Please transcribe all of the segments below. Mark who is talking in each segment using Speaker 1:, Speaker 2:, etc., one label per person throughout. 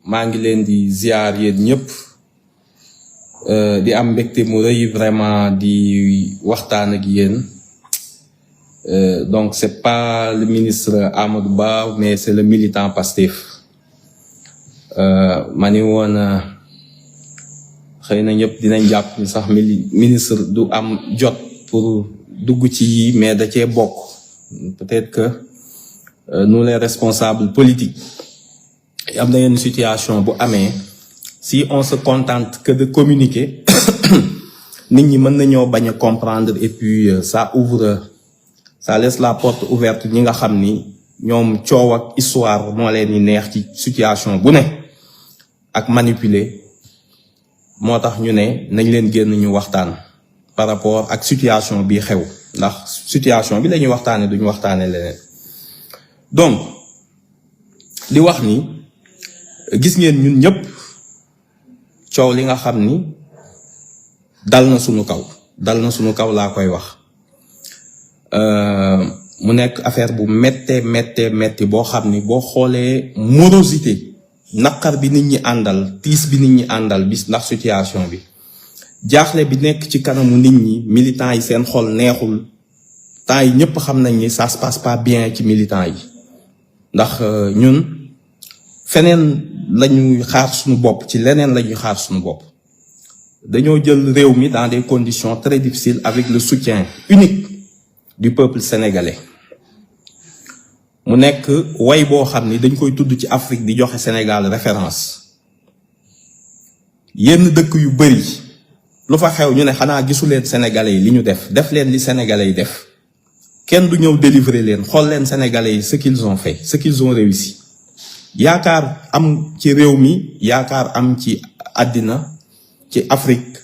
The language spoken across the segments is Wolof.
Speaker 1: maa ngi leen di ziar yéen ñëpp di am mbégte mu rëy vraiment di waxtaan ak yéen donc c'est pas le ministre Amadou Ba mais c'est le militant Pastef ma ni woon xëy na ñëpp dinañ jàpp ni sax ministre du am jot pour dugg ci yi mais da cee bokk peut-être que nous les responsables politiques am na yenn situation bu amee si on se contente que de communiquer nit ñi mën nañoo bañ a comprendre et puis ça laisse la porte ouverte ñi nga xam ni ñoom coow ak histoire moo leen di neex ci situation bu ne ak manipuler moo tax ñu ne nañ leen génn ñu waxtaan par rapport ak situation bi xew ndax situation bi lañuy waxtaane duñu waxtaane leneen donc di wax ni gis ngeen ñun ñëpp coow li nga xam ni dal na sunu kaw laa koy wax mu nekk affaire bu metti boo xam ni boo xoolee morosité naqar bi nit ñi àndal tiis bi nit ñi àndal bis ndax situation bi jaaxle bi nekk ci kanamu nit ñi militants yi seen xol neexul temps yi ñëpp xam nañ ni ça se passe pas bien ci militants yi ndax ñun feneen lañuy xaar suñu bopp ci leneen lañuy xaar suñu bopp dañoo jël réew mi dans des conditions très difficiles avec le soutien unique du peuple sénégalais mu nekk way boo xam ni dañ koy tudd ci Afrique di joxe Sénégal référence yenn dëkk yu bari lu fa xew ñu ne xanaa gisuleen sénégalais yi li ñu def leen li sénégalais yi def kenn du ñëw délivrer leen xool leen sénégalais yi ce qu'ils ont fait ce qu'ils ont réussi yaakaar am ci réew mi yaakaar am ci àddina ci Afrique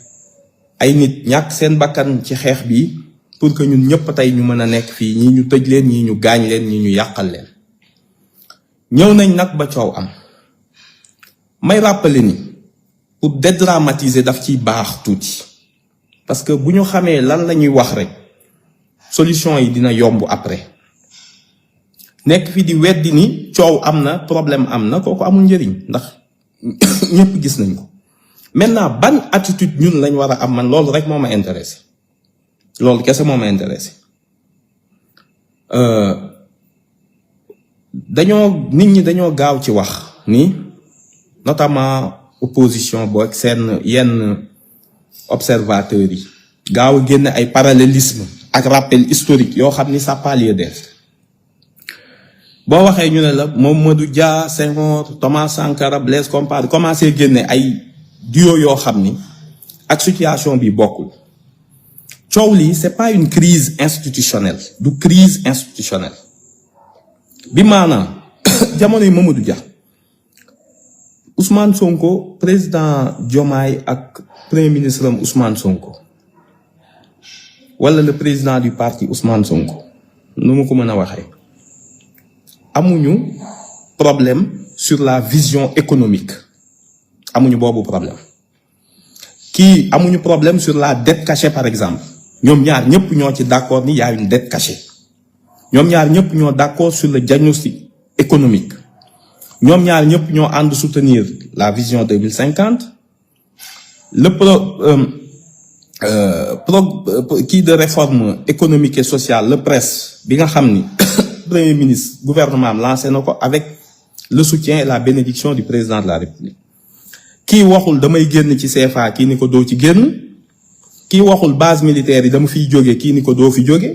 Speaker 1: ay nit ñàkk seen bakkan ci xeex bi pour que ñun ñëpp tey ñu mën a nekk fii ñii ñu tëj leen ñii ñu gaañ leen ñii ñu yàqal leen ñëw nañ nag ba coow am may rappeler ni pour dédramatiser daf ciy baax tuuti parce que bu ñu xamee lan la ñuy wax rek solution yi dina yomb après nekk fi di weddi ni coow am na problème am na kooku amul njëriñ ndax ñëpp gis nañ ko maintenant ban attitude ñun lañ war a am man loolu rek moo ma intéressé loolu kese moo ma intéressé nit ñi dañoo gaaw ci wax ni notamment opposition boo ak seen yenn observateurs yi gaaw a génne ay parallélisme ak rappel historique yoo xam ni ça n'a pas lieu d'être boo waxee ñu ne la Mamadou Dia Senghor Thomas Sankara Blaise Compaoré commencé génne ay duo yoo xam ni ak situation bi bokkul coow lii c'est pas une crise institutionnelle du crise institutionnelle bi maanaam jamono yi Mamadou Dia Ousmane Sonko président Diomaye ak premier ministre am Ousmane Sonko wala le président du parti Ousmane Sonko nu mu ko mën a waxee amuñu problème sur la vision économique amuñu boobu problème kii amuñu problème sur la dette cachée par exemple ñoom ñaar ñëpp ñoo ci d'accord ni y a une dette cachée ñoom ñaar ñëpp ñoo d'accord sur le diagnostic économique ñoom ñaar ñëpp ñoo ànd soutenir la vision 2050 kii de réforme économique et sociale le PRES bi nga xam ni premier ministre gouvernement am lancé na ko avec le soutien et la bénédiction du président de la République kii waxul damay génn ci CFA kii ni ko doo ci génn kii waxul base militaire yi dama fiy jóge kii ni ko doo fi jóge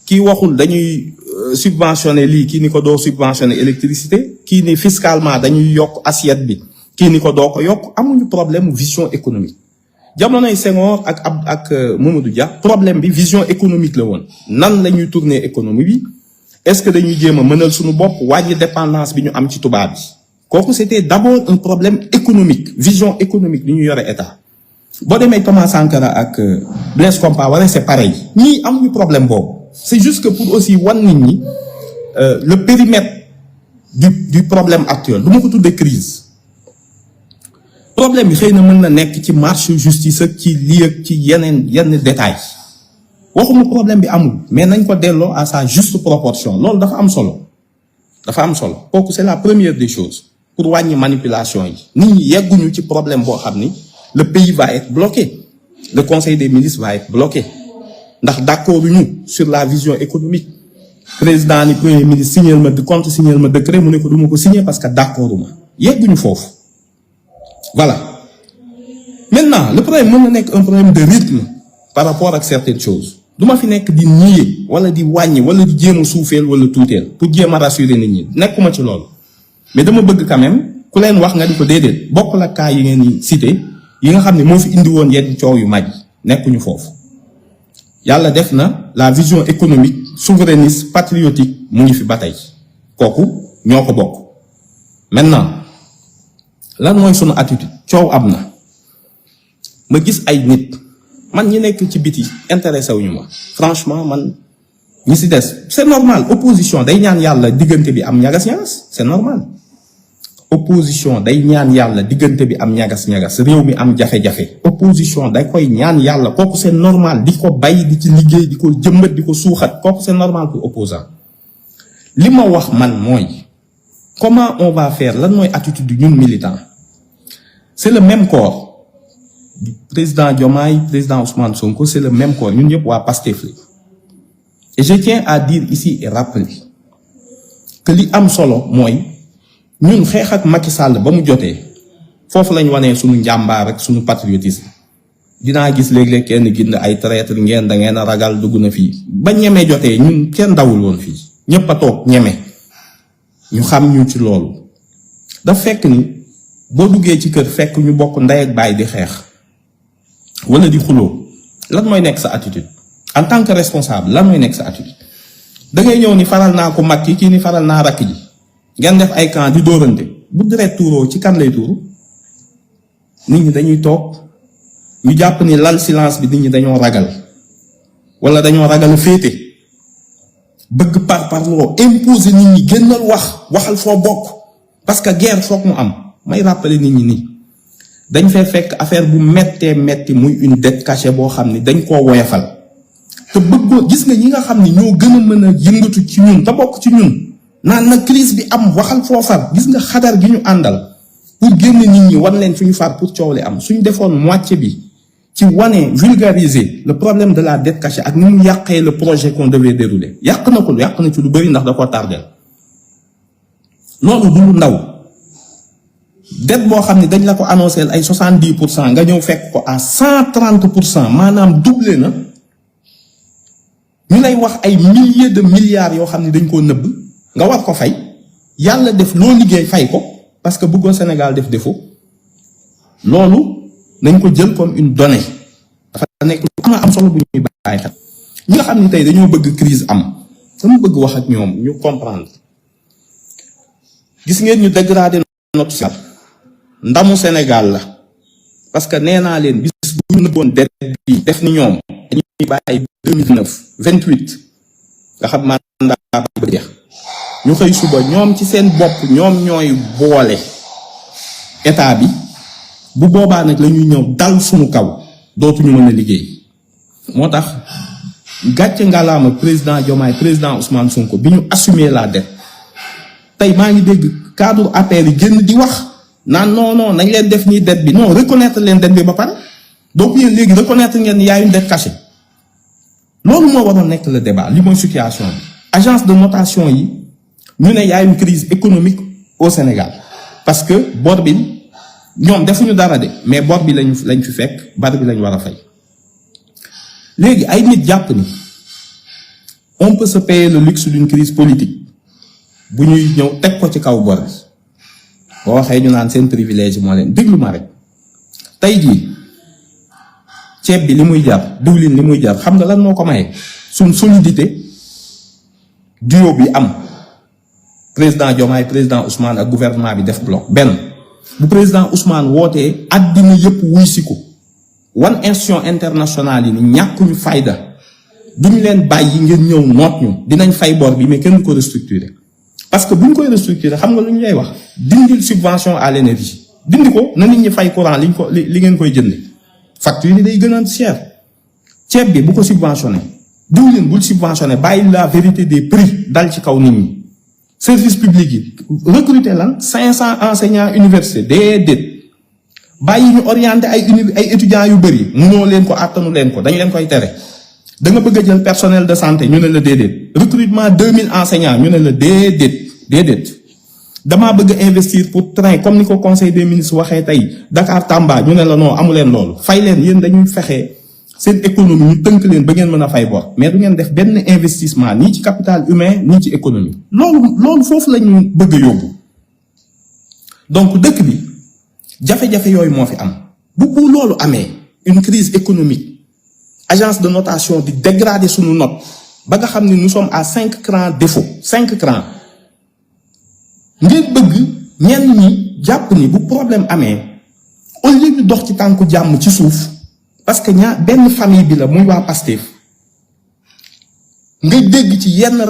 Speaker 1: kii waxul dañuy subventionner lii kii ni ko doo subventionner électricité kii ni fiscalement dañuy yokk assiette bi kii ni ko doo ko yokk amuñu problème vision économique jamonoy Senghor ak Mamadou Dia problème bi vision économique la woon nan la ñuy tourner économie bi est-ce que dañuy jéem a mënal suñu bopp wàññi dépendance bi ñu am ci tubaab bi kooku c'était d'abord un problème économique vision économique bi ñu yore état boo demee Thomas Sankara ak Blaise Compaoré c'est pareil ñii amuñu problème boobu c'est juste que pour aussi wan nit ñi le périmètre du problème actuel du ma ko tuddee crise problème bi xëy na mën na nekk ci marche justice ak ci lii ak ci yenn détails waxuma problème bi amul mais nañ ko delloo à sa juste proportion loolu dafa am solo kooku c'est la première des choses pour wàññi manipulation yi nit ñi yegguñu ci problème boo xam ni le pays va être bloqué le conseil des ministres va être bloqué ndax d'accord ñu sur la vision économique président ni premier ministre signal ma décret mu ne ko du ma ko signer parce que d'accord ma yegguñu foofu voilà. Maintenant le problème mën na nekk un problème de rythme par rapport ak certaines choses du ma fi nekk di nier wala di wàññi wala di jéem a suufeel wala tuuteel pour jéem a rassurer nit ñi nekkuma ci loolu mais dama bëgg quand même ku leen wax nga di ko déedéet bokk la cas yi ngeen di cité yi nga xam ne moo fi indi woon yenn coow yu mag nekkuñu foofu yàlla def na la vision économique souverainiste patriotique mu ngi fi ba tey kooku ñoo ko bokk. Maintenant lan mooy sunu attitude coow am na ma gis ay nit man ñi nekk ci biti intéressé wuñu ma franchement man ñi ci des c'est normal opposition day ñaan yàlla diggante bi am ñagas-ñagas c'est normal opposition day ñaan yàlla diggante bi am ñagas-ñagas réew mi am jafe-jafe opposition day koy ñaan yàlla kooku c'est normal di ko bay di ci liggéey di ko jëmbat di ko suuxat kooku c'est normal pour opposant li ma wax man mooy comment on va faire lan mooy attitude ñun militant c'est le même corps du président Diomaye président Ousmane Sonko c'est le même corps ñun ñëpp waa Pastef la et je tiens à dire ici et rappeler que li am solo mooy ñun xeex ak Macky Sall ba mu jotee foofu lañ wanee suñu njàmbaar ak suñu patriotisme dinaa gis léeg-léeg kenn gind ay traître ngeen da ngeen a ragal dugg na fii ba ñeme jotee ñun kenn dawul woon fii ñëpp a toog ñeme ñu xam ñu ci loolu daf fekk ni boo duggee ci kër fekk ñu bokk ndey ak baay di xeex wala di xuloo lan mooy nekk sa attitude en tant que responsable lan mooy nekk sa attitude da ngay ñëw ni faral naa ko mag kii ni faral naa rakk ji ngeen def ay camp di dóorante bu deret tuuroo ci kan lay tuuru nit ñi dañuy toog ñu jàpp ni lal silence bi nit ñi dañoo ragal wala dañoo ragal féete bëgg parloo imposer nit ñi génnal waxal foo bokk parce que guerre foog mu am may rappeler nit ñi nii dañ fee fekk affaire bu méttee métti muy une dette cachée boo xam ni dañ koo woyafal te bëggoo gis nga ñi nga xam ni ñoo gën a mën a yëngatu ci ñun te bokk ci ñun naan na crise bi am waxal foofar gis nga xadar gi ñu àndal pour génn nit ñi wan leen fi ñu far pour coow li am suñu defoon moitié bi ci wane vulgariser le problème de la dette cachée ak ni mu yàqee le projet qu'on devait dérouler yàq na ci lu bëri ndax da koo tardel loolu du lu ndaw dette boo xam ne dañ la ko annoncé ay 70% nga ñëw fekk ko à 130% maanaam doublé na ñu lay wax ay milliers de milliards yoo xam ne dañ koo nëbb nga war ko fay yàlla def loo liggéey fay ko parce que bëggoo Sénégal def défaut loolu nañ ko jël comme une donnée dafa nekk lu am solo bu ñuy bàyyi xel ñi nga xam ne tey dañoo bëgg crise am dama bëgg wax ak ñoom ñu comprendre gis ngeen ñu dégradé notre Sénégal ndamu Sénégal la parce que nee naa leen bis bu ñu nëbboon dette bi def ni ñoom dañuy bàyyi 2029 28 nga xam mandat ba jeex ñu xëy suba ñoom ci seen bopp ñoom ñooy boole état bi bu boobaa nag la ñuy ñëw dal suñu kaw dootuñu mën a liggéey moo tax gàcce ngalaama président Diomaye président Ousmane Sonko bi ñu assumer la dette tey maa ngi dégg cadre APR yi génn di wax naan non nañ leen def nii dette bi non reconnaître leen dette bi ba pare donc yéen léegi reconnaître ngeen ni y a une dette cachée loolu moo waroon nekk le débat li mooy situation bi agence de notation yi ñu ne y a une crise économique au Sénégal parce que bor bi ñoom defuñu dara de mais bor bi lañ fi fekk bor bi lañ war a fay léegi ay nit jàpp ni on peut se payer le luxe d'une crise politique bu ñuy ñëw teg ko ci kaw bor bi boo waxee ñu naan seen privilège moo leen déglu ma rek tey jii ceeb bi li muy jar diwlin li muy jar xam nga lan moo ko maye suñ solidité duo bi am président Diomaye président Ousmane ak gouvernement bi def bloc benn bu président Ousmane wootee àddina yëpp wuy si ko wan institution internationale yi ni ñàkkuñu fayda duñ leen bàyyi ngeen ñëw noot ñu dinañ fay bor bi mais kenn du ko restructurer parce que buñ koy restructurer xam nga lu ñu lay wax dindil subvention à l'énergie dindi ko na nit ñi fay courant li ngeen koy jënd facture yi day gën a cher ceeb bi bu ko subventionné diwlin bul subventionné bàyyi la vérité des prix dal ci kaw nit ñi service public yi recruter lan 500 enseignants université déedéet bàyyi ñu orienter ay étudiants yu bëri mënoo leen ko attanu leen ko dañ leen koy tere da nga bëgg a jël personnel de santé ñu ne la déedéet recrutement 2000 enseignants ñu ne la déedéet damaa bëgg a investir pour train comme ni ko conseil des ministres waxee tey Dakar Tamba ñu ne la non amu leen loolu fay leen yéen dañuy fexe seen économie ñu tënk leen ba ngeen mën a fay bor mais du ngeen def benn investissement nii ci capital humain nii ci économie loolu foofu la ñu bëgg a yóbbu donc dëkk bi jafe-jafe yooyu moo fi am bu loolu amee une crise économique agence de notation di dégrader suñu note ba nga xam ne nous sommes à 5 crans défaut 5 crans ngeen bëgg ñenn ñi jàpp ni bu problème amee au lieu ñu dox ci tànku jàmm ci suuf parce que benn famille bi la muy waa Pastef nga dégg ci yenn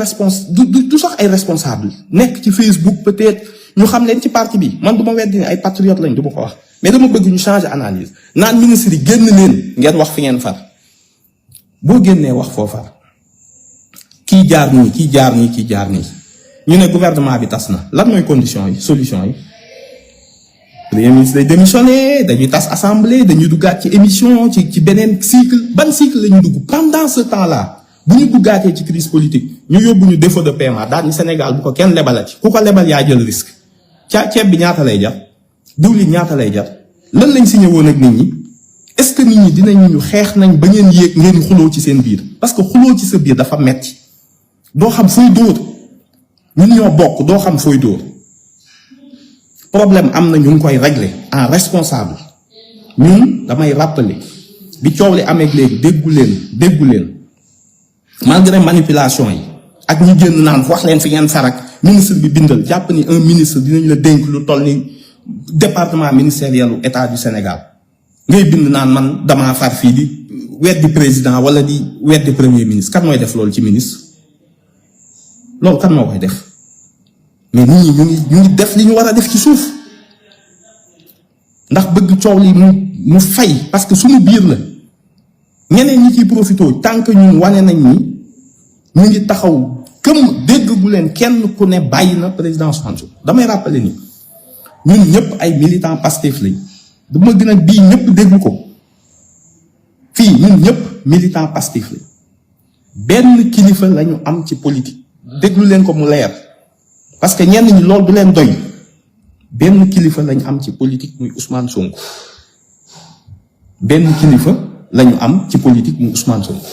Speaker 1: du sax ay responsable nekk ci Facebook peut-être ñu xam leen ci parti bi man du ma weddi ne ay patriotes lañ du ma ko wax mais dama bëgg ñu changer analyse naan ministre yi génn leen ngeen wax fi ngeen far boo génnee wax foo far kii jaar nii ñu ne gouvernement bi tas na lan mooy condition yi solution yi premier ministre day démissionné dañuy tas assemblée dañuy duggaat ci émission ci beneen cycle ban cycle la ñu dugg pendant ce temps là bu ñu duggaatee ci crise politique ñu yóbbu ñu défaut de paiement daal ni Sénégal bu ko kenn lebalati ku ko lebal yaa jël risque ceeb bi ñaata lay jar diwlin ñaata lay jar lan lañ signé woon ak nit ñi est-ce que nit ñi dinañu xeex nañ ba ngeen yéeg ngeen xuloo ci seen biir parce que xuloo ci sa biir dafa metti doo xam fooy dóor ñun ñoo bokk doo xam fooy dóor problème am na ñu ngi koy régler en responsable ñun damay rappeler bi coow li amee léegi déggu leen malgré manipulation yi ak ñu génn naan wax leen fi ngeen farak ministre bi bindal jàpp ni un ministre dinañ la dénk lu toll ni département ministériel u état du Sénégal ngay bind naan man damaa far fii di weddi président wala di weddi premier ministre kan mooy def loolu ci ministre loolu kan moo koy def mais nit ñi ñu ngi def li ñu war a def ci suuf ndax bëgg coow li mu fay parce que suñu biir la ñeneen ñi ciy profité tant que ñun wane nañ ni ñu ngi taxaw këm dégg gu leen kenn ku ne bàyyi na président Ousmane Sonko damay rappeler ni ñun ñëpp ay militants Pastef lañ dama gën a bii ñëpp dégg ko fii ñun ñëpp militant Pastef lañ benn kilifa lañu am ci politique déglu leen ko mu leer parce que ñenn ñi loolu du leen doy benn kilifa lañu am ci politique muy Ousmane Sonko benn kilifa lañu am ci politique muy Ousmane Sonko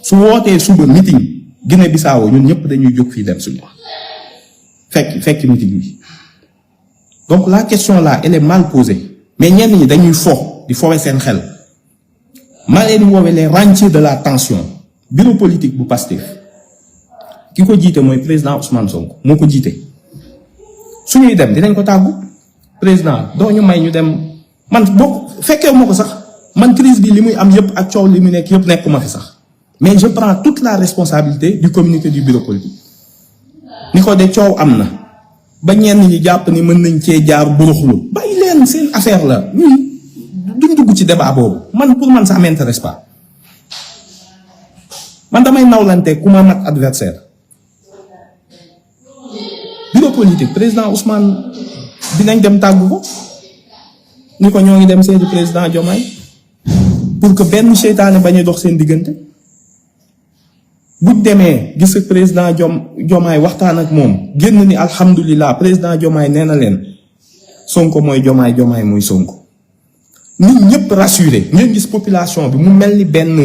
Speaker 1: su wootee suba meeting Guinée Bissau ñun ñëpp dañuy jóg fii dem suñu fekk meeting bi donc la question là elle est mal posée mais ñenn ñi dañuy di fowe seen xel maa leen woowee les rentiers de la tension bureau politique bu Pastef ki ko jiite mooy président Ousmane Sonko moo ko jiite suñuy dem dinañ ko tàggu président doo ñu may ñu dem man boo fekkee moo ko sax man crise bi li muy am yëpp ak coow li mu nekk yëpp nekkuma fi sax mais je prends toute la responsabilité du communiqué du bureau politique ni ko de coow am na ba ñenn ñi jàpp ni mën nañ cee jaar buruxlu bàyyi leen seen affaire la ñun duñ dugg ci débat boobu man pour man ça m'intéresse pas man damay nawlante ku ma mat adversaire bureau politique président Ousmane dinañ dem tàggu ko ni ko ñoo ngi dem seeti président Diomaye pour que benn seytaane bañ a dox seen diggante buñ demee gis ak président Diomaye waxtaan ak moom génn ni alhamdulilah président Diomaye nee na leen Sonko mooy Diomaye Diomaye mooy Sonko nit ñëpp rassuré ngeen gis population bi mu mel ni benn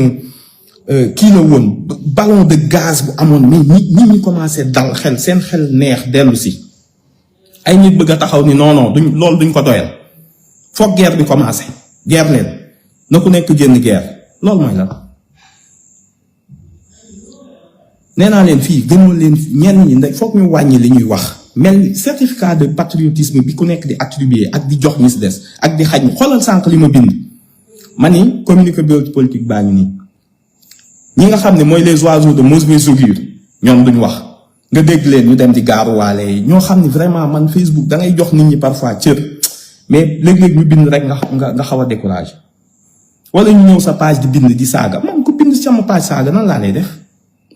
Speaker 1: kii la woon ballon de gaz bu amoon mais nit ñi commencé dal xel seen xel neex dellu si ay nit bëgg a taxaw ni non loolu duñ ko doyal foog guerre bi commencé guerre leen na ku nekk génn guerre loolu mooy la nee naa leen fii gënoo leen ñenn ñi ndax foog ñu wàññi li ñuy wax mel ni certificat de patriotisme bi ku nekk di attribuer ak di jox ñi si des ak di xaj xoolal sànq li ma bind ma ni communiqué politique baa ngi nii ñi nga xam ne mooy les oiseaux de mauvais augure ñoom duñ wax nga dégg leen ñu dem di gaaruwaale yi ñoo xam ne vraiment man Facebook da ngay jox nit ñi parfois cër mais léeg-léeg ñu bind rek nga xaw a découragé wala ñu ñëw sa page di bind di saaga man ko bind sama page saaga nan laa lay def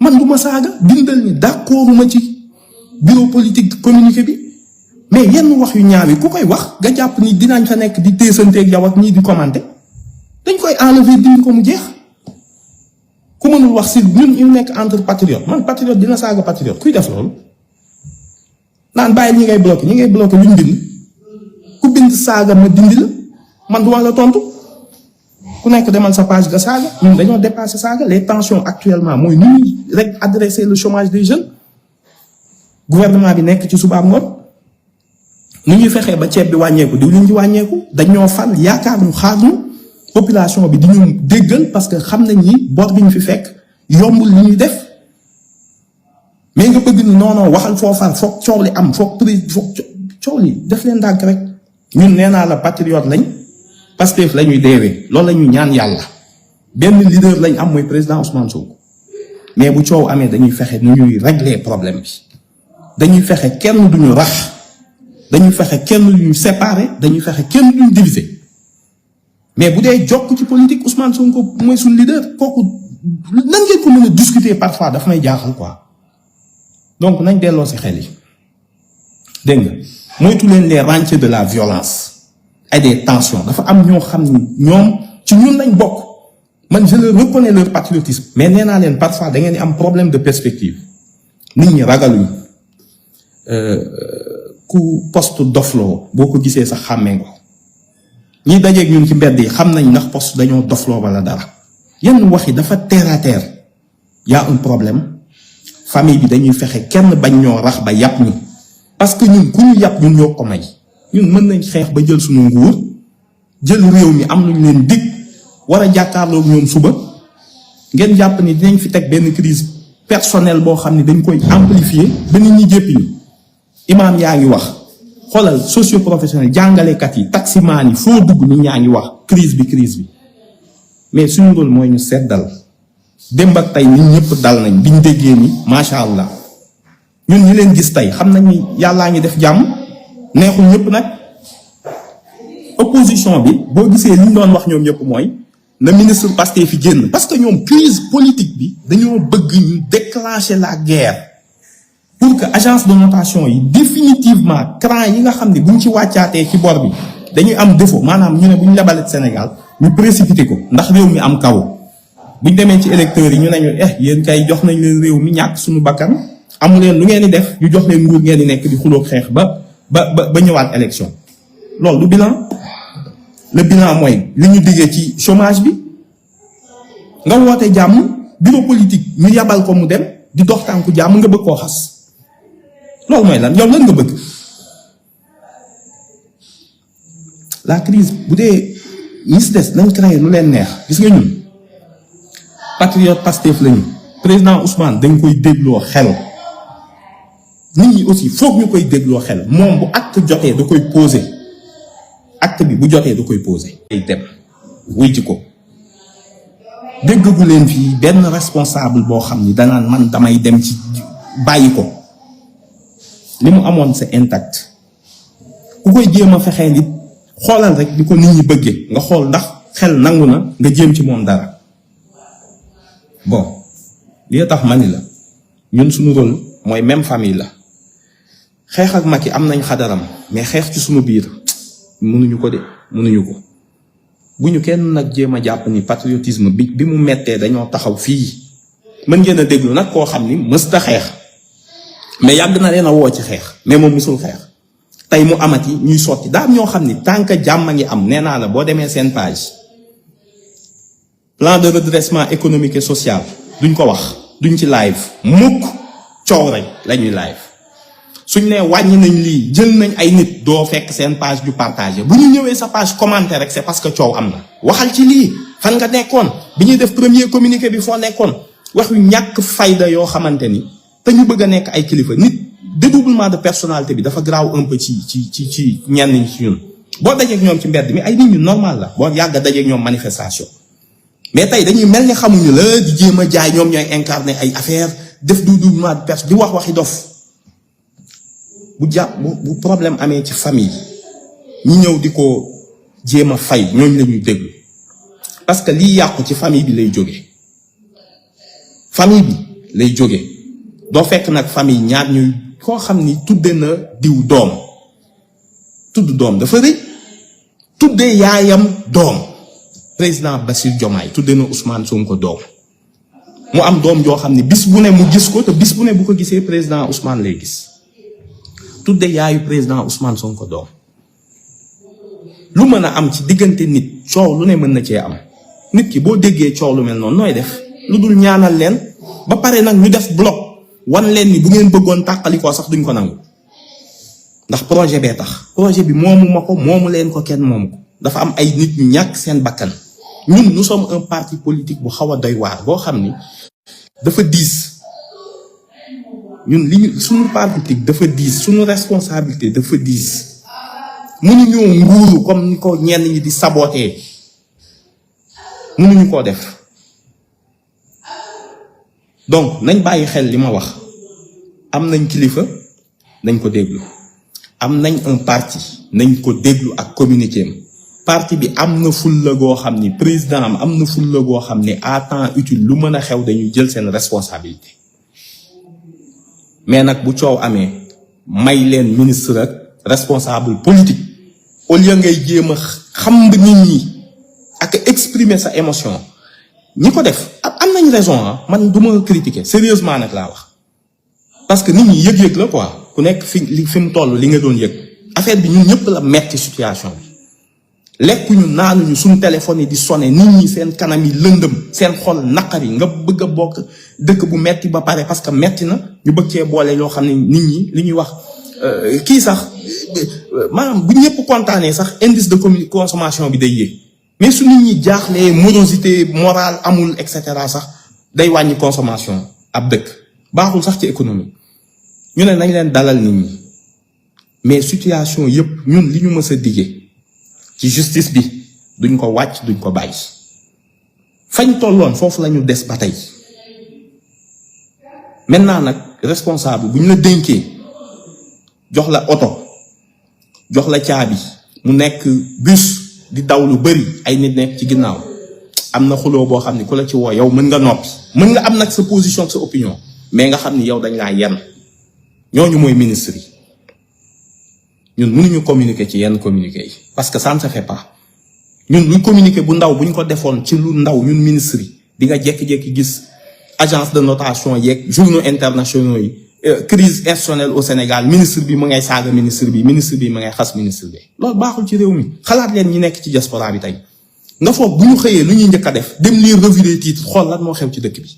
Speaker 1: man du ma saaga bindal ni d'accord ma ci bureau politique communiqué bi mais yenn wax yu ñaaw yi ku koy wax nga jàpp ni dinañ fa nekk di téesanteeg yow ak ñii di commenter dañ koy enlever dindi ko mu jeex ku mënul wax si ñun ñu nekk entre patriote man patriote dina saaga patriote kuy def loolu naan bàyyi ñi ngay bloqué luñ bind ku bind saaga ma dindi la man duma la tontu ku nekk demal sa page nga saaga ñun dañoo dépassé saaga les tensions actuellement mooy nu ñuy rek adresser le chômage des jeunes gouvernement bi nekk ci subaam ngoon nu ñuy fexee ba ceeb bi wàññeeku diwlin ji wàññeeku dañoo fal yaakaar ñu xaar ñu population bi di ñu déggal parce que xam nañ ni bor bi ñu fi fekk yombul li ñuy def mais nga bëgg ni non waxal foofal foog coow li am foog coow li def leen ndànk rek ñun nee naa la patriote lañ Pastef la ñuy deewee loolu la ñuy ñaan yàlla benn leader lañ am mooy président Ousmane Sonko mais bu coow amee dañuy fexe nu ñuy régler problème bi dañuy fexe kenn duñu rax dañuy fexe kenn duñu séparer dañuy fexe kenn duñu diviser mais bu dee jokk ci politique Ousmane Sonko mooy suñu leader kooku nan ngeen ko mën a discuter parfois dafa may jaaxal quoi donc nañ delloo si xel yi dégg nga moytu leen les rentiers de la violence et des tensions dafa am ñoo xam ni ñoom ci ñun lañ bokk man je leur reconnais leur patriotisme mais nee naa leen parfois da ngeen di am problème de perspective nit ñi ragaluñ ku poste dofloo boo ko gisee sax xàmmee nga ñi dajeeg ñun ci mbedd yi xam nañ ndax poste dañoo dofloo wala dara yenn wax yi dafa terre à terre y a un problème famille bi dañuy fexe kenn bañ ñoo rax ba yàpp ñu parce que ñun ku ñu yàpp ñun ñoo ko may ñun mën nañ xeex ba jël suñu nguur jël réew mi am luñ leen dig war a jàkkaarloog ñoom suba ngeen jàpp ni dinañ fi teg benn crise personnelle boo xam ne dañ koy amplifier ba nit ñi jéppi ñu imaam yaa ngi wax xoolal socio professionnel jàngalekat yi taximaan yi foo dugg nit ñaa ngi wax crise bi mais suñu rôle mooy ñu seddal démb ak tey nit ñëpp dal nañ biñ déggee ni macha allah ñun ñi leen gis tey xam nañ ni yàllaa ngi def jàmm neexul ñëpp nag opposition bi boo gisee li ñu doon wax ñoom ñëpp mooy na ministre Pastef fi génn parce que ñoom crise politique bi dañoo bëgg ñu déclencher la guerre pour que agence de notation yi définitivement cran yi nga xam ne buñ ci wàccaatee ci bor bi dañuy am défaut maanaam ñu ne buñ lebalee Sénégal ñu précipité ko ndax réew mi am kaw buñ demee ci électeurs yi ñu nañu yéen kay jox nañ leen réew mi ñàkk suñu bakkan amu leen lu ngeen di def ñu jox leen nguur ngeen di nekk di xuloo xeex ba ñëwaat élection loolu du bilan le bilan mooy li ñu diggee ci chômage bi nga woote jàmm bureau politique ñu yabal ko mu dem di dox tànku jàmm nga bëgg koo xas loolu mooy lan yow lan nga bëgg la crise bu dee ñi si des nañ créé lu leen neex gis nga ñun patriote Pastef lañu président Ousmane dañ koy dégloo xel nit ñi aussi foog ñu koy dégloo xel moom bu acte jotee da koy poser acte bi bu jotee da koy poser. ay dem wuy ci ko déggagu leen fii benn responsable boo xam ni danaan man damay dem ci bàyyi ko li mu amoon c'est intact ku koy jéem a fexee nit xoolal rek di ko nit ñi bëggee nga xool ndax xel nangu na nga jéem ci moom dara bon li tax ma ni la ñun suñu rôle mooy même famille la xeex ak Macky am nañ xadaram mais xeex ci suñu biir mënuñu ko de mënuñu ko bu ñu kenn nag jéem a jàpp ni patriotisme bi mu mettee dañoo taxaw fii mën ngeen a déglu nag koo xam ni mësta xeex mais yàgg na leen a woo ci xeex mais moom musul xeex tey mu amati ñuy sotti daa am ñoo xam ni tant que jàmm a ngi am nee naa la boo demee seen page plan de redressement économique et social duñ ko wax duñ ci live mukk coow rek lañuy live suñ nee wàññi nañ lii jël nañ ay nit doo fekk seen page du partagé bu ñu ñëwee sa page commenter rek c'est parce que coow am na waxal ci lii fan nga nekkoon bi ñuy def premier communiqué bi foo nekkoon wax yu ñàkk fayda yoo xamante ni te ñu bëgg a nekk ay kilifa nit dédoublement de personnalité bi dafa graaw un peu ci ñenn ñi ci ñun boo dajeeg ñoom ci mbedd mi ay nit ñu normal la boo yàgg a dajeeg ñoom manifestation mais tey dañuy mel ni xamuñu la di jéem a jaay ñoom ñooy incarner ay affaire def dédoublement de personne di wax waxi dof bu problème amee ci famille ñi ñëw di ko jéem a fay ñooñu la ñuy déglu parce que lii yàqu ci famille bi lay jóge famille bi lay jóge doo fekk nag famille ñaar ñuy koo xam ni tudde na diw doom tudd doom dafa rëy tudde yaayam doom président Bassirou Diomaye tudde na Ousmane Sonko doom mu am doom joo xam ne bis bu ne mu gis ko te bis bu ne bu ko gisee président Ousmane lay gis tudde yaayu président Ousmane Sonko doom lu mën a am ci diggante nit coow lu ne mën na cee am nit ki boo déggee coow lu mel noonu nooy def lu dul ñaanal leen ba pare nag ñu def bloc wan leen ni bu ngeen bëggoon tàqalikoo sax duñ ko nangu ndax projet bee tax projet bi moomu ma ko moomu leen ko kenn moomu ko dafa am ay nit ñu ñàkk seen bakkan ñun nous sommes un parti politique bu xaw a doy waar boo xam ni dafa diis ñun li ñu suñu parti politique dafa diis suñu responsabilité dafa diis mënuñoo nguuru comme ni ko ñenn ñi di saboter mënuñu koo def donc nañ bàyyi xel li ma wax am nañ kilifa nañ ko déglu am nañ un parti nañ ko déglu ak communiqué am parti bi am na fulla goo xam ni président am na fulla goo xam ni à temps utile lu mën a xew dañuy jël seen responsabilité mais nag bu coow amee may leen ministre ak responsable politique au lieu ngay jéem a xam nit ñi ak exprimer sa émotion ñi ko def am nañ raison ah man du ma critiquer sérieusement nag laa wax parce que nit ñi yëg-yëg la quoi ku nekk fi mu toll li nga doon yëg affaire bi ñun ñëpp la metti situation bi lekkuñu naanuñu suñu téléphone yi di sonné nit ñi seen kanam yi lëndëm seen xol naqari nga bëgg a bokk dëkk bu metti ba pare parce que metti na ñu bëgg cee boole yoo xam ne nit ñi li ñuy wax kii sax maanaam bu ñëpp kontaanee sax indice de consommation bi day yéeg mais su nit ñi jaaxlee morosité morale amul et cetera sax day wàññi consommation ab dëkk baaxul sax ci économie ñu ne nañ leen dalal nit ñi mais situation yëpp ñun li ñu mës a diggee ci justice bi duñ ko wàcc duñ ko bàyyi fañ tolloon foofu la ñu des ba tey maintenant nag responsable bu ñu la dénkee jox la oto jox la caabi mu nekk bus di daw lu bari ay nit nekk ci ginnaaw am na xuloo boo xam ne ku la ci woo yow mën nga noppi mën nga am nag sa position sa opinion mais nga xam ni yow dañ laa yenn ñooñu mooy ministre yi ñun mënuñu communiquer ci yenn communiquer yi parce que ça ne se fait pas ñun luñ communiquer bu ndaw buñ ko defoon ci lu ndaw ñun ministre yi di nga jékki-jékki gis agence de notation yeeg journaux internationaux yi crise institutionnelle au Sénégal ministre bi mu ngay saaga ministre bi mu ngay xas ministre bi loolu baaxul ci réew mi xalaat leen ñi nekk ci diaspora bi tey nga foog bu ñu xëyee lu ñuy njëkk a def dem lire revue des titres xool lan moo xew ci dëkk bi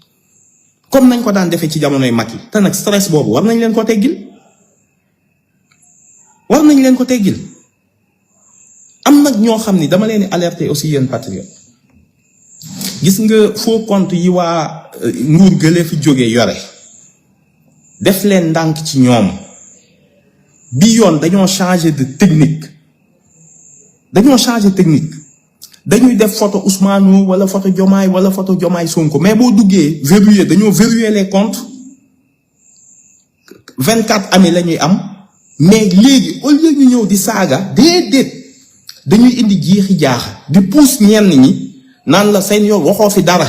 Speaker 1: comme nañ ko daan defee ci jamonoy mag yi te nag stress boobu war nañ leen ko teggil am nag ñoo xam ni dama leen di alerter aussi yéen patriote gis nga faux compte yi waa nguur gëlee fi jógee yore def leen ndànk ci ñoom bi yoon dañoo changer de technique dañuy def photo Ousmane wala photo Diomaye wala photo Diomaye Sonko mais boo duggee dañoo verrouiller les comptes 24 amis la ñuy am mais léegi au lieu ñu ñëw di saaga déedéet dañuy indi jeexi jaaxa di pousse ñenn ñi naan la seen yoon waxoo fi dara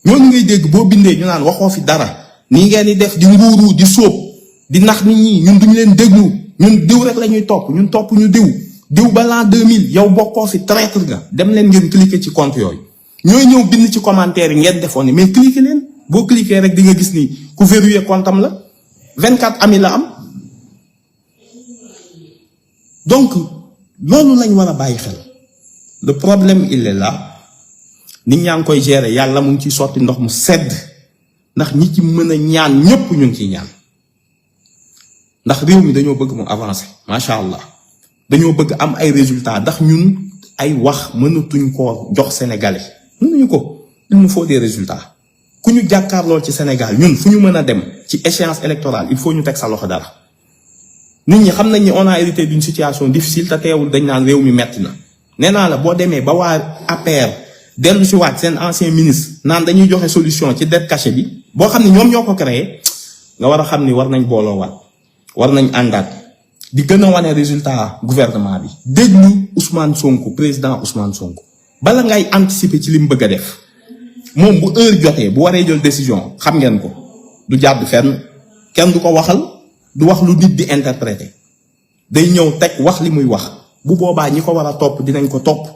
Speaker 1: ñooñu ngay dégg boo bindee ñu naan waxoo fi dara nii ngeen di def di nguuru di sóob di nax nit ñi ñun duñu leen déglu ñun diw rek la ñuy topp ñun topp ñu diw ba l'an 2000 yow bokkoo fi traître nga dem leen ngeen cliquer ci compte yooyu ñooy ñëw bind ci commentaire yi ngeen defoon ni mais cliquer leen boo cliquer rek di nga gis ni ku verrouiller compte am la 24 amis la am donc loolu lañ war a bàyyi xel le problème il est là nit ñaa ngi koy gérer yàlla mu ngi ciy sotti ndox mu sedd ndax ñi ci mën a ñaan ñëpp ñu ngi ciy ñaan ndax réew mi dañoo bëgg mu avancer macha allah dañoo bëgg am ay résultats ndax ñun ay wax mënatuñ koo jox sénégalais mënuñu ko il nous faut des résultats ku ñu jàkkaarloo ci Sénégal ñun fu ñu mën a dem ci échéance électorale il faut ñu teg sa loxo dara nit ñi xam nañ ni on a hérité d'une situation difficile te teewul dañ naan réew mi metti na nee naa la boo demee ba waa APR dellu si waat seen ancien ministre naan dañuy joxe solution ci dette cachée bi boo xam ne ñoom ñoo ko créé nga war a xam ni war nañ booloo waat war nañ àndaat di gën a wane résultat gouvernement bi déglu Ousmane Sonko président Ousmane Sonko bala ngay anticiper ci li mu bëgg a def moom bu heure jotee bu waree jël décision xam ngeen ko du jàdd fenn kenn du ko waxal du wax lu nit di interpréter day ñëw teg wax li muy wax bu boobaa ñi ko war a topp dinañ ko topp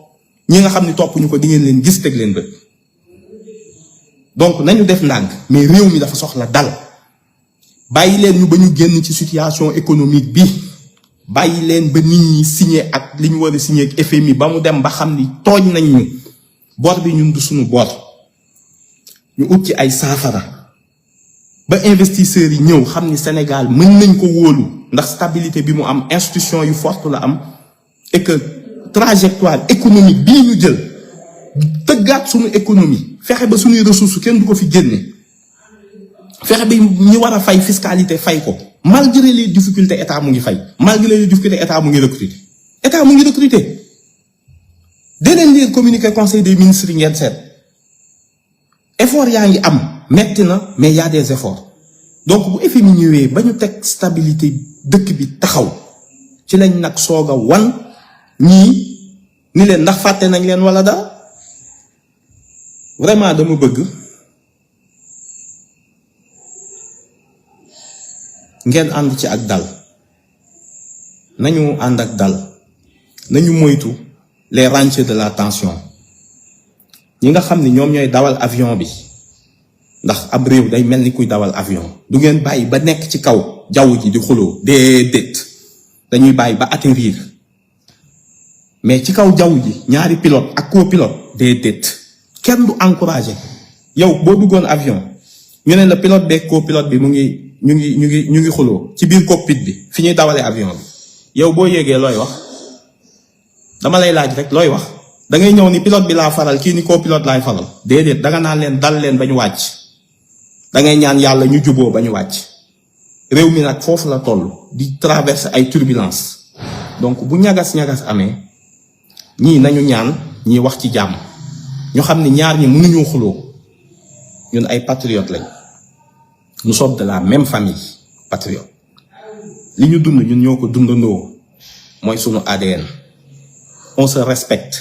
Speaker 1: ñi nga xam ni topp ñu ko di ngeen leen gis teg leen bët donc nañu def ndànk mais réew mi dafa soxla dal bàyyi leen ñu ba ñu génn ci situation économique bi bàyyi leen ba nit ñi signé ak li ñu war a signé ak FMI ba mu dem ba xam ni tooñ nañ ñu bor bi ñun du suñu bor ñu ut ci ay saafara ba investisseurs yi ñëw xam ni Sénégal mën nañ ko wóolu ndax stabilité bi mu am institution yu forte la am et que trajectoire économique bii ñu jël tëggaat suñu économie fexe ba suñuy ressources kenn du ko fi génne fexe ba ñi war a fay fiscalité fay ko malgré les difficultés état mu ngi fay malgré les difficultés état mu ngi recruter dee leen lire communiqué conseil des ministres yi ngeen seet effort yaa ngi am metti na mais y a des efforts donc bu FMI ñëwee ba ñu teg stabilité dëkk bi taxaw ci lañ nag soog a wan ñii ni leen ndax fàtte nañ leen wala dara vraiment dama bëgg ngeen ànd ci ak dal nañu ànd ak dal nañu moytu les rentiers de la tension ñi nga xam ni ñoom ñooy dawal avion bi ndax ab réew day mel ni kuy dawal avion du ngeen bàyyi ba nekk ci kaw jaww ji di xuloo déedéet dañuy bàyyi ba atterrir mais ci kaw jaww ji ñaari pilote ak copilote déedéet kenn du encouragé yow boo duggoon avion ñu ne la pilote beeg copilote bi ñu ngi xuloo ci biir cockpit bi fi ñuy dawalee avion bi yow boo yéegee looy wax dama lay laaj rek looy wax da ngay ñëw ni pilote bi laa faral kii ni copilote laay faral déedéet danga naan leen dal leen ba ñu wàcc da ngay ñaan yàlla ñu juboo ba ñu wàcc réew mi nag foofu la toll di traverser ay turbulence donc bu ñagas-ñagas amee ñii nañu ñaan ñii wax ci jàmm ñu xam ni ñaar ñi mënuñoo xuloo ñun ay patriotes lañ nous sommes de la même famille patriote li ñu dund ñun ñoo ko dundandoo mooy sunu ADN on se respecte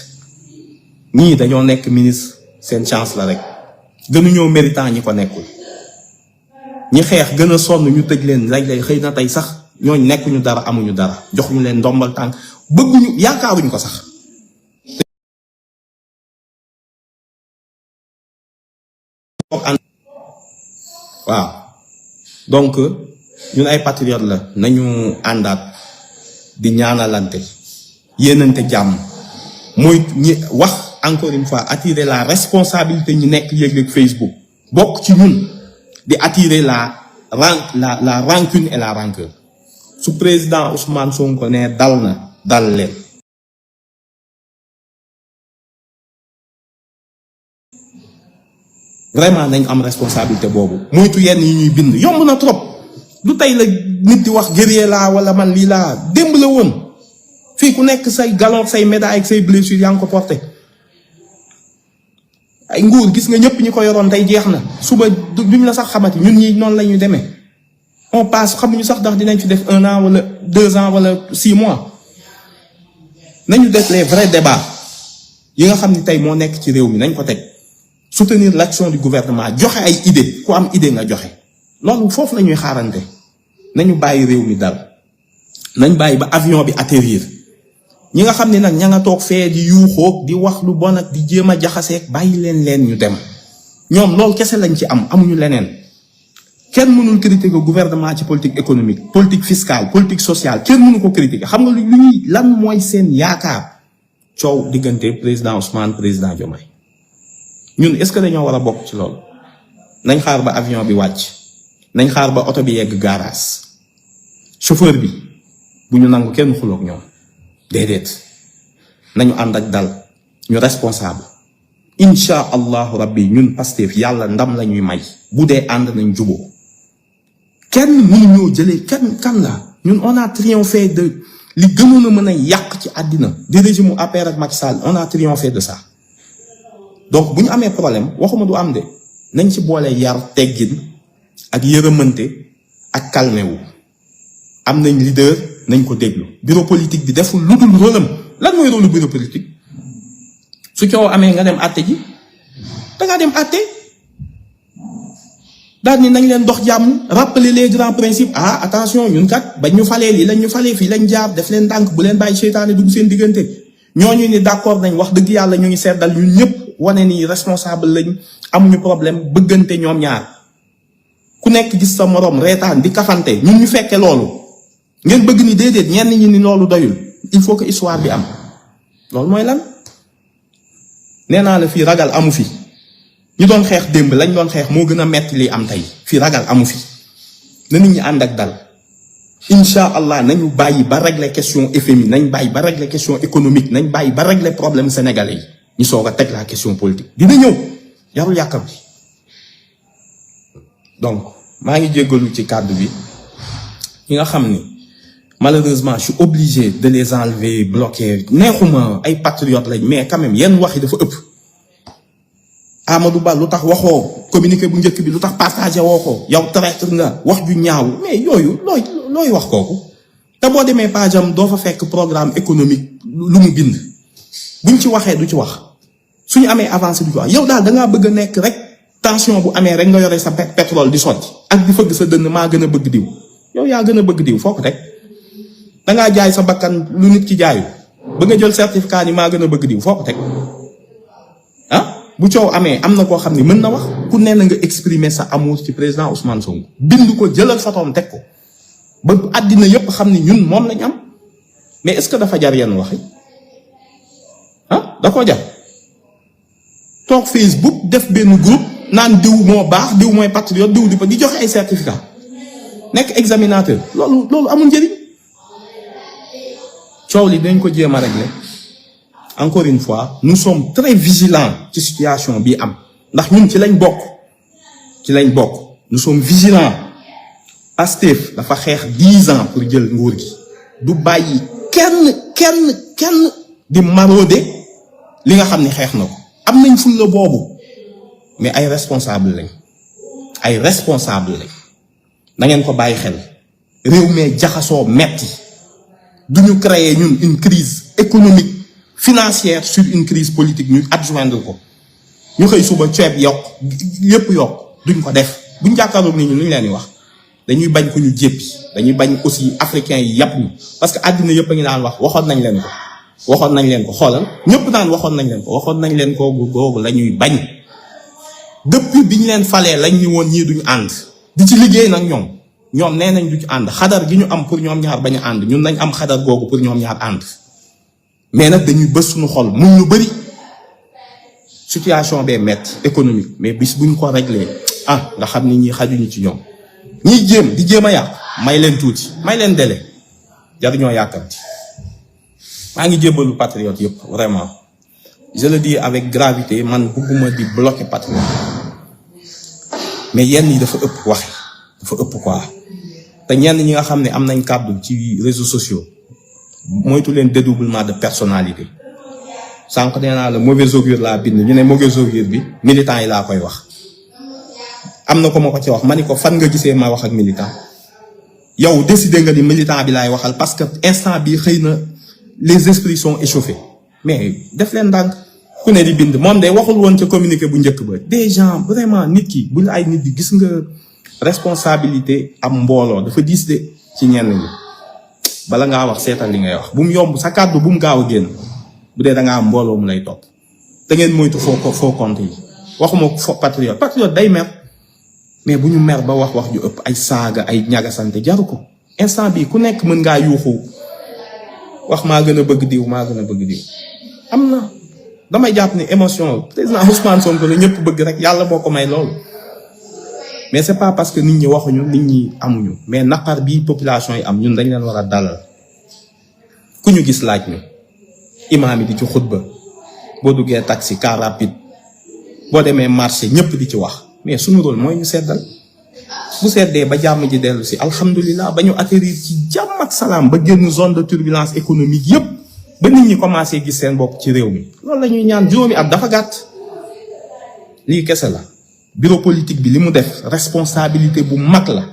Speaker 1: ñii dañoo nekk ministre seen chance la rek gënuñoo méritant ñi ko nekkul ñi xeex gën a sonn ñu tëj leen lay xëy na tey sax ñooñ nekkuñu dara amuñu dara jox ñu leen ndombal tànk bëgguñu yaakaaruñu ko sax waaw donc ñun ay patriotes la nañu àndaat di ñaanalante yéenante jàmm mooy ñi wax encore une fois attirer la responsabilité ñi nekk yéeg-yéeg Facebook bokk ci ñun di attirer la rancune et la rancœur su président Ousmane Sonko ne dal na dal leen vraiment nañ am responsabilité boobu moytu yenn yi ñuy bind yomb na trop du tey la nit di wax guerrier laa wala man lii laa démb la woon fii ku nekk say galon say médaille ak say blessure yaa ngi ko porté ay nguur gis nga ñëpp ñi ko yoroon tey jeex na suba duñ la sax xamati ñun ñi noonu la ñuy demee on passe xamuñu sax ndax dinañ fi def 1 an wala 2 ans wala 6 mois nañu def les vrais débats yi nga xam ni tey moo nekk ci réew mi nañ ko teg soutenir l'action du gouvernement joxe ay idée ku am idée nga joxe loolu foofu la ñuy xaarante nañu bàyyi réew mi dal nañ bàyyi ba avion bi atterrir ñi nga xam ne nag ña nga toog fee di yuuxoog di wax lu bon ak di jéem a jaxaseeg bàyyi leen ñu dem ñoom loolu kese lañ ci am amuñu leneen kenn mënul critiquer gouvernement ci politique économique politique fiscale politique sociale kenn mënu ko critiquer xam nga lu ñuy lan mooy seen yaakaar coow diggante président Ousmane président Diomaye ñun est-ce que dañoo war a bokk ci loolu nañ xaar ba avion bi wàcc nañ xaar ba oto bi yegg garage chauffeur bi bu ñu nangu kenn xuloog ñoom déedéet nañu ànd ak dal ñu responsable incha allahu rabbi ñun Pastef yàlla ndam la ñuy may bu dee ànd nañ juboo kenn mënuñoo jëlee kan la ñun on a triomphé de li gënoon a mën a yàq ci àddina di régime APR ak Macky Sall on a triomphé de ça donc bu ñu amee problème waxuma du am de nañ ci boole yar teggin ak yërëmante ak calmé wu am nañ leader nañ ko déglu bureau politique bi deful lu dul rôlam lan mooy rôlu bureau politique su coow amee nga dem àtte ji dangaa dem àtte daal ni nañ leen dox jàmm rappeler les grands principes. Ah attention ñun kat bañ ñu falee lii lañ ñu falee fii lañ jaar def leen ndànk bu leen bàyyi seytaane dugg seen diggante. ñooñu ni d'accord nañ wax dëgg yàlla ñu ngi seddal ñun ñëpp wane ni responsable lañ amuñu problème bëggante ñoom ñaar ku nekk gis sa morom reetaan di kafante ñun ñu fekke loolu ngeen bëgg ni déedéet ñenn ñi ni loolu doyul il faut que histoire bi am loolu mooy lan. nee naa la fii ragal amu fi ñu doon xeex démb lañ doon xeex moo gën a metti li am tey fii ragal amu fi na nit ñi ànd ak dal. incha allah nañu bàyyi ba régler question FMI nañ bàyyi ba régler question économique nañ bàyyi ba régler problème sénégalais yi ñu soog a teg la question politique dina ñëw jarul yàkkam bi. donc maa ngi jéggalu ci kàddu bi ñi nga xam ni malheureusement je suis obligé de les enlever bloquer neexuma ay patriotes lañ mais quand même yenn wax yi dafa ëpp. Amadou Ba lu tax waxoo communiqué bu njëkk bi lu tax partagé woo ko yow traître nga wax ju ñaaw mais yooyu looy wax kooku te boo demee page am doo fa fekk programme économique lu mu bind buñ ci waxee du ci wax suñu amee avancé du ci wax yow daal dangaa bëgg a nekk rek tension bu amee rek nga yore sa pétrole di sotti ak di fëgg sa dënn maa gën a bëgg diw yow yaa gën a bëgg diw foo ko teg dangaa jaay sa bakkan lu nit ki jaayu ba nga jël certificat ni maa gën a bëgg diw foo ko teg ah bu coow amee am na koo xam ne mën na wax ku ne na nga exprimer sa amour ci président Ousmane Sonko bind ko jëlal photoom teg ko ba àddina yépp xam ni ñun moom lañ am mais est-ce que dafa jar yenn waxi ah da koo jar toog Facebook def benn groupe naan diw moo baax diw mooy patriote diw di joxe ay certificat nekk examinateur loolu amul njëriñ coow li dañ ko jéem a régler. Encore une fois nous sommes très vigilants ci situation bi am ndax ñun ci lañ bokk nous sommes vigilants. Pastef dafa xeex 10 ans pour jël nguur gi du bàyyi kenn di marauder li nga xam ni xeex na ko am nañ fulla boobu mais ay responsable lañ na ngeen ko bàyyi xel réew mee jaxasoo metti duñu créer ñun une crise économique financière sur une crise politique ñu adjoindre ko ñu xëy suba ceeb yokk yépp yokk duñ ko def buñ jàkkaarloog nit ñi lu ñu leen di wax dañuy bañ ko ñu jéppi dañuy bañ aussi africains yi yàpp ñu parce que àddina yëpp a ngi daan wax waxoon nañ leen ko xoolal ñëpp daan waxoon nañ leen ko googu la ñuy bañ depuis bi ñu leen falee lañ ñu woon ñii duñu ànd di ci liggéey nag ñoom nee nañ du ci ànd xadar gi ñu am pour ñoom ñaar bañ a ànd ñun nañ am xadar googu pour ñoom ñaar ànd mais nag dañuy bës suñu xol mun ñu bëri situation bee metti économique mais bis buñ ko réglé nga xam ni ñi xajuñu ci ñoom ñiy jéem a yàq may leen tuuti may leen délai jaruñoo yàkkamti maa ngi jébbalu patriote yëpp vraiment je le dis avec gravité man bëgguma di bloquer patriote mais yenn yi dafa ëpp waxi dafa ëpp quoi te ñenn ñi nga xam ne am nañ kàddu ci réseaux sociaux moytu leen dédoublement de personnalité sànq nee naa la mauvais augure laa bind ñu ne mauvais augure bi militant yi laa koy wax am na ko ma ko ci wax ma ni ko fan nga gisee ma wax ak militant yow décidé nga ni militant bi laay waxal parce que instant bi xëy na les esprits sont échauffés mais def leen ndànk ku ne di bind moom de waxul woon ca communiqué bu njëkk ba des gens vraiment nit ki bu ay nit di gis nga responsabilité am mbooloo dafa diis de ci ñenn ñi bala ngaa wax seetal li ngay wax bu mu yomb sa kàddu bu mu gaaw a génn bu dee da ngaa am mbooloo mu lay topp te ngeen moytu foo compte yi waxuma ko patriote day mer mais bu ñu mer ba wax ju ëpp ay saaga ay ñagasante jaru ko instant bi ku nekk mën ngaa yuuxu wax maa gën a bëgg diw am na damay jàpp ni émotion président Ousmane Sonko la ñëpp bëgg rek yàlla moo ko may loolu mais c'est pas parce que nit ñi waxuñu nit ñi amuñu mais naqar bi population yi am ñun dañ leen war a dalal ku ñu gis laaj ñu imaam yi di ci xutba boo duggee taxi car rapide boo demee marché ñëpp di ci wax mais suñu rôle mooy ñu seddal bu seddee ba jàmm ji dellu si alhamdulilah ba ñu atterrir ci jàmm ak salaam ba génn zone de turbulence économique yépp ba nit ñi commencé gis seen bopp ci réew mi loolu la ñuy ñaan juróomi at dafa gàtt lii kese la bureau politique bi li mu def responsabilité bu mag la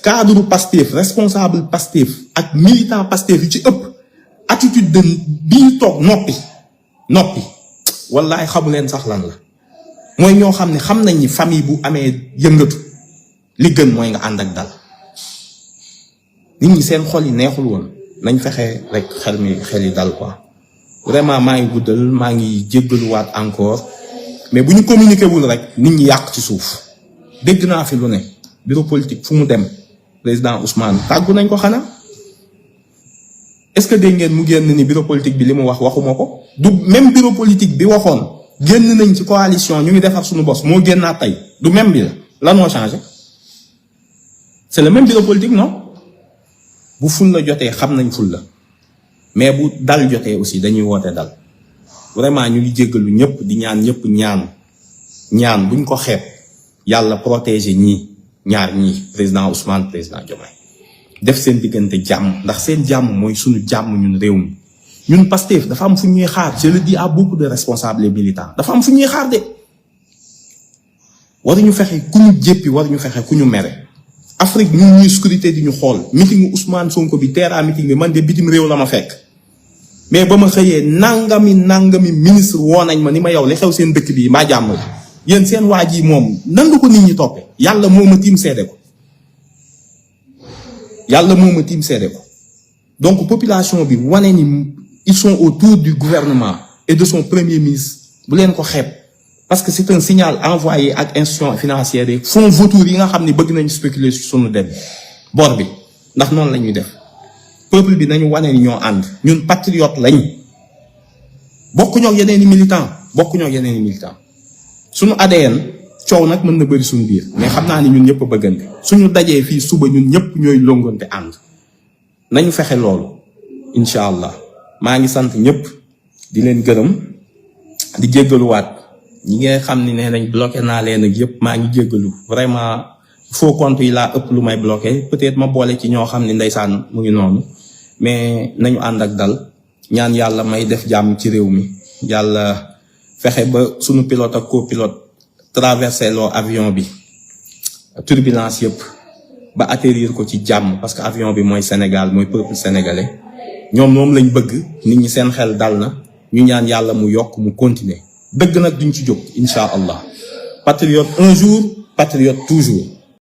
Speaker 1: cadre Pastef responsable Pastef ak militant Pastef yu ci ëpp attitude de bii toog noppi wallaay xamu leen sax lan la mooy ñoo xam ne xam nañ ni famille bu amee yëngatu li gën mooy nga ànd ak dal. nit ñi seen xol yi neexul woon nañ fexe rek xel yi dal quoi. vraiment maa ngi guddal maa ngi jéggaluwaat encore mais bu ñu communiqué wul rek nit ñi yàq ci suuf dégg naa fi lu ne bureau politique fu mu dem président Ousmane tàggu nañ ko xanaa est-ce que dégg ngeen mu génn ni bureau politique bi li mu wax waxuma ko du même bureau politique bi waxoon génn nañ ci coalition ñu ngi defar suñu bos moo génnaat tey du même bi la lan moo changé c'est le même bureau politique non bu ful la jotee xam nañ ful la mais bu dal jotee aussi dañuy woote dal vraiment ñu ngi jéggalu ñëpp di ñaan ñëpp ñaan buñ ko xeeb yàlla protéger ñaar ñii président Ousmane président Diomaye def seen diggante jàmm ndax seen jàmm mooy suñu jàmm ñun réew mi ñun Pastef dafa am fu ñuy xaar je le dis à beaucoup de responsables militants dafa am fu ñuy xaar de waruñu fexe ku ñu jéppi waruñu fexe ku ñu mere Afrique ñun ñuy scruté di ñu xool meeting Ousmane Sonko bi teera meeting bi man de bitim réew la ma fekk mais ba ma xëyee nangami ministre woo nañ ma ni ma yow li xew seen dëkk bi mbaa jàmm la yéen seen waa ji moom nan nga ko nit ñi toppe yàlla moo ma tiim seede ko donc population bi wane ni ils sont autour du gouvernement et de son premier ministre bu leen ko xeeb parce que c'est un signal envoyé ak institutions financières yi fonds vautours yi nga xam ne bëgg nañu spéculer sur sunu dette bor bi ndax noonu la ñuy def peuple bi nañu wane ni ñoo ànd ñun patriote lañ bokkuñoo ak yeneen i militant suñu ADN coow nag mën na bëri suñu biir mais xam naa ni ñun ñëpp a bëggante suñu dajee fii suba ñun ñëpp ñooy longante ànd nañu fexe loolu incha allah maa ngi sant ñëpp di leen gërëm di jéggaluwaat ñi nga xam ne nee nañ bloqué naa leen ak yëpp maa ngi jéggalu vraiment faux compte yi laa ëpp lu may bloqué peut-être ma boole ci ñoo xam ne ndeysaan mu ngi noonu mais nañu ànd ak dal ñaan yàlla may def jàmm ci réew mi yàlla fexe ba suñu pilote ak copilote traversé loo avion bi turbulence yëpp ba atterrir ko ci jàmm parce que avion bi mooy Sénégal mooy peuple sénégalais ñoom moom lañ bëgg nit ñi seen xel dal na ñu ñaan yàlla mu yokk mu continuer dëgg nag duñ ci jóg incha allah patriote un jour patriote toujours